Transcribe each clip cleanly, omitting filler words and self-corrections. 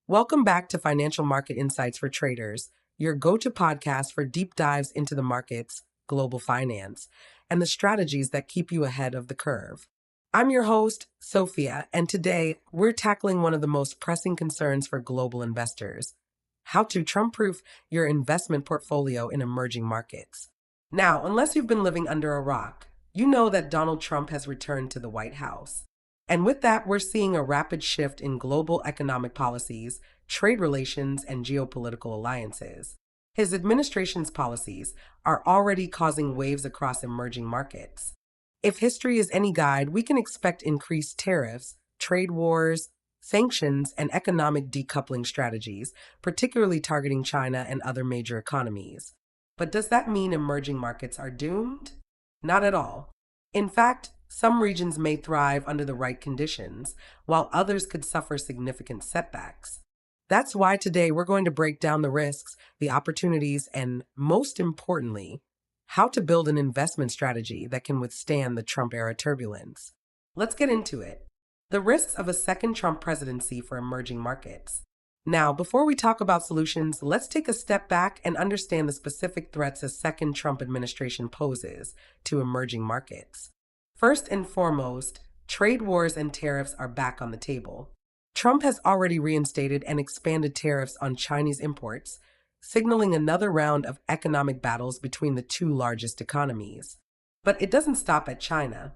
Welcome back to Financial Market Insights for Traders, your go-to podcast for deep dives into the markets, global finance, and the strategies that keep you ahead of the curve. I'm your host, Sophia, and today we're tackling one of the most pressing concerns for global investors: how to Trump-proof your investment portfolio in emerging markets. Now, unless you've been living under a rock, you know that Donald Trump has returned to the White House. And with that, we're seeing a rapid shift in global economic policies, trade relations, and geopolitical alliances. His administration's policies are already causing waves across emerging markets. If history is any guide, we can expect increased tariffs, trade wars, sanctions, and economic decoupling strategies, particularly targeting China and other major economies. But does that mean emerging markets are doomed? Not at all. In fact, some regions may thrive under the right conditions, while others could suffer significant setbacks. That's why today we're going to break down the risks, the opportunities, and most importantly, how to build an investment strategy that can withstand the Trump-era turbulence. Let's get into it. The risks of a second Trump presidency for emerging markets. Now, before we talk about solutions, let's take a step back and understand the specific threats a second Trump administration poses to emerging markets. First and foremost, trade wars and tariffs are back on the table. Trump has already reinstated and expanded tariffs on Chinese imports, signaling another round of economic battles between the two largest economies. But it doesn't stop at China.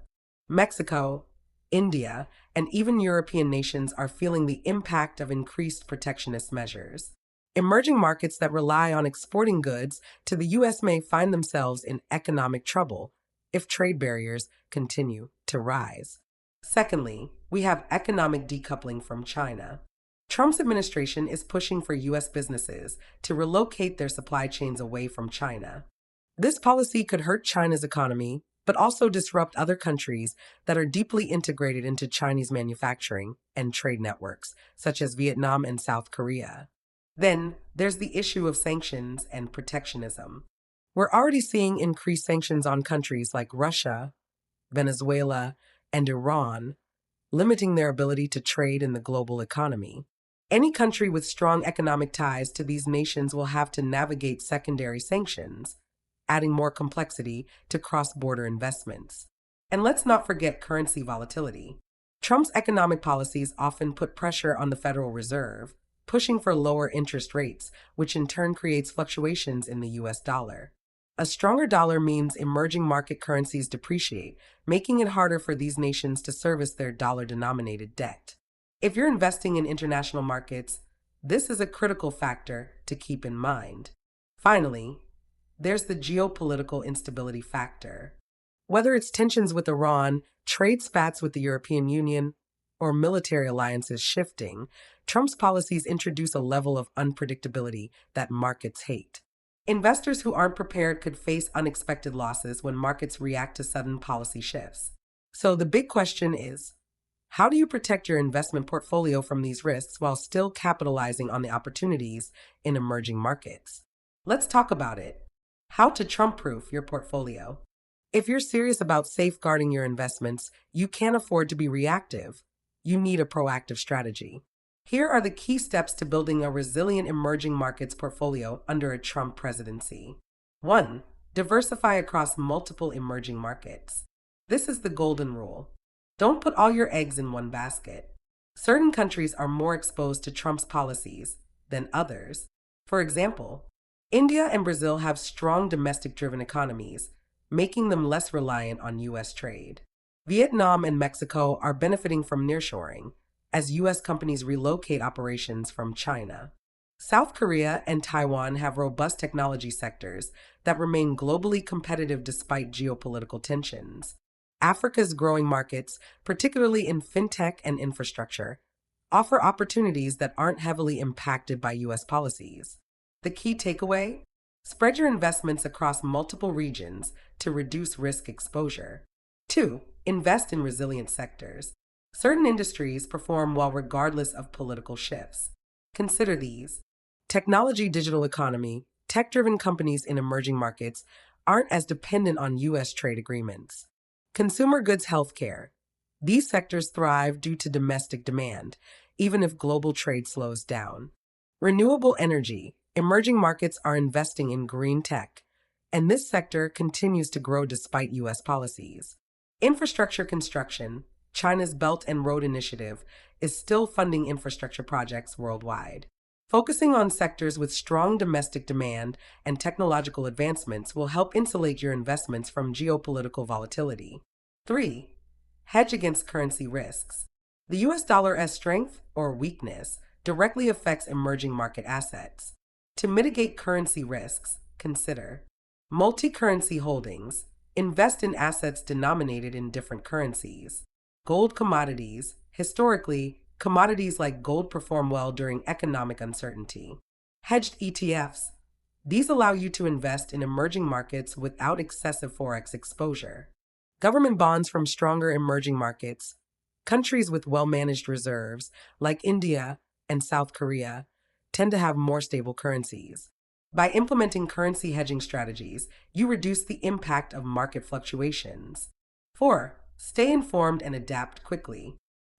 Mexico, India, and even European nations are feeling the impact of increased protectionist measures. Emerging markets that rely on exporting goods to the U.S. may find themselves in economic trouble if trade barriers continue to rise. Secondly, we have economic decoupling from China. Trump's administration is pushing for U.S. businesses to relocate their supply chains away from China. This policy could hurt China's economy, but also disrupt other countries that are deeply integrated into Chinese manufacturing and trade networks, such as Vietnam and South Korea. Then, there's the issue of sanctions and protectionism. We're already seeing increased sanctions on countries like Russia, Venezuela, and Iran, limiting their ability to trade in the global economy. Any country with strong economic ties to these nations will have to navigate secondary sanctions, adding more complexity to cross-border investments. And let's not forget currency volatility. Trump's economic policies often put pressure on the Federal Reserve, pushing for lower interest rates, which in turn creates fluctuations in the US dollar. A stronger dollar means emerging market currencies depreciate, making it harder for these nations to service their dollar-denominated debt. If you're investing in international markets, this is a critical factor to keep in mind. Finally, there's the geopolitical instability factor. Whether it's tensions with Iran, trade spats with the European Union, or military alliances shifting, Trump's policies introduce a level of unpredictability that markets hate. Investors who aren't prepared could face unexpected losses when markets react to sudden policy shifts. So the big question is, how do you protect your investment portfolio from these risks while still capitalizing on the opportunities in emerging markets? Let's talk about it. How to Trump-proof your portfolio. If you're serious about safeguarding your investments, you can't afford to be reactive. You need a proactive strategy. Here are the key steps to building a resilient emerging markets portfolio under a Trump presidency. 1. Diversify across multiple emerging markets. This is the golden rule. Don't put all your eggs in one basket. Certain countries are more exposed to Trump's policies than others. For example, India and Brazil have strong domestic-driven economies, making them less reliant on U.S. trade. Vietnam and Mexico are benefiting from nearshoring, as U.S. companies relocate operations from China. South Korea and Taiwan have robust technology sectors that remain globally competitive despite geopolitical tensions. Africa's growing markets, particularly in fintech and infrastructure, offer opportunities that aren't heavily impacted by U.S. policies. The key takeaway? Spread your investments across multiple regions to reduce risk exposure. 2. Invest in resilient sectors. Certain industries perform well regardless of political shifts. Consider these. Technology, digital economy, tech-driven companies in emerging markets aren't as dependent on U.S. trade agreements. Consumer goods, healthcare. These sectors thrive due to domestic demand, even if global trade slows down. Renewable energy. Emerging markets are investing in green tech, and this sector continues to grow despite U.S. policies. Infrastructure construction. China's Belt and Road Initiative is still funding infrastructure projects worldwide. Focusing on sectors with strong domestic demand and technological advancements will help insulate your investments from geopolitical volatility. 3. Hedge against currency risks. The US dollar's strength or weakness directly affects emerging market assets. To mitigate currency risks, consider multi-currency holdings. Invest in assets denominated in different currencies. Gold commodities. Historically, commodities like gold perform well during economic uncertainty. Hedged ETFs. These allow you to invest in emerging markets without excessive forex exposure. Government bonds from stronger emerging markets. Countries with well-managed reserves, like India and South Korea, tend to have more stable currencies. By implementing currency hedging strategies, you reduce the impact of market fluctuations. 4. Stay informed and adapt quickly.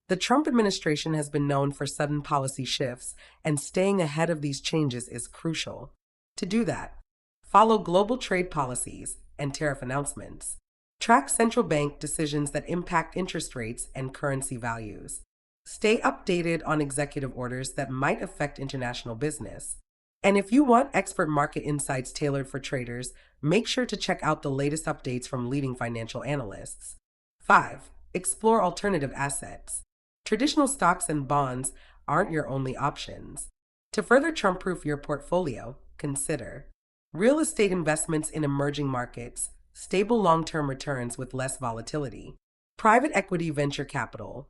The Trump administration has been known for sudden policy shifts, and staying ahead of these changes is crucial. To do that, follow global trade policies and tariff announcements. Track central bank decisions that impact interest rates and currency values. Stay updated on executive orders that might affect international business. And if you want expert market insights tailored for traders, make sure to check out the latest updates from leading financial analysts. 5. Explore alternative assets. Traditional stocks and bonds aren't your only options. To further Trump-proof your portfolio, consider real estate investments in emerging markets, stable long-term returns with less volatility. Private equity venture capital.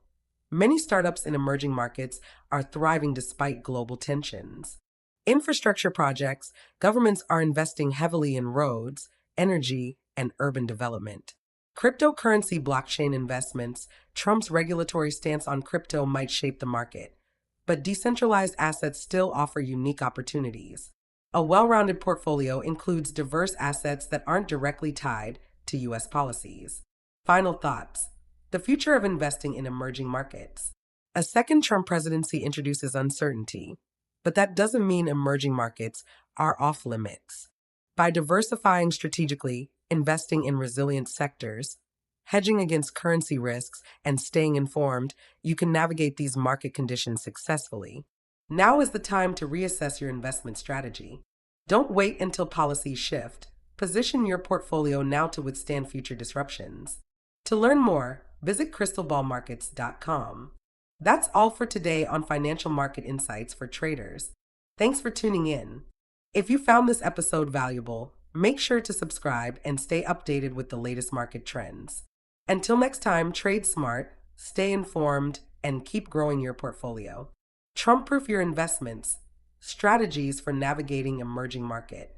Many startups in emerging markets are thriving despite global tensions. Infrastructure projects. Governments are investing heavily in roads, energy, and urban development. Cryptocurrency blockchain investments. Trump's regulatory stance on crypto might shape the market, but decentralized assets still offer unique opportunities. A well-rounded portfolio includes diverse assets that aren't directly tied to U.S. policies. Final thoughts. The future of investing in emerging markets. A second Trump presidency introduces uncertainty, but that doesn't mean emerging markets are off limits. By diversifying strategically, investing in resilient sectors, hedging against currency risks, and staying informed, you can navigate these market conditions successfully. Now is the time to reassess your investment strategy. Don't wait until policies shift. Position your portfolio now to withstand future disruptions. To learn more, visit crystalballmarkets.com. That's all for today on Financial Market Insights for Traders. Thanks for tuning in. If you found this episode valuable, make sure to subscribe and stay updated with the latest market trends. Until next time, trade smart, stay informed, and keep growing your portfolio. Trump-proof your investments. Strategies for navigating emerging market.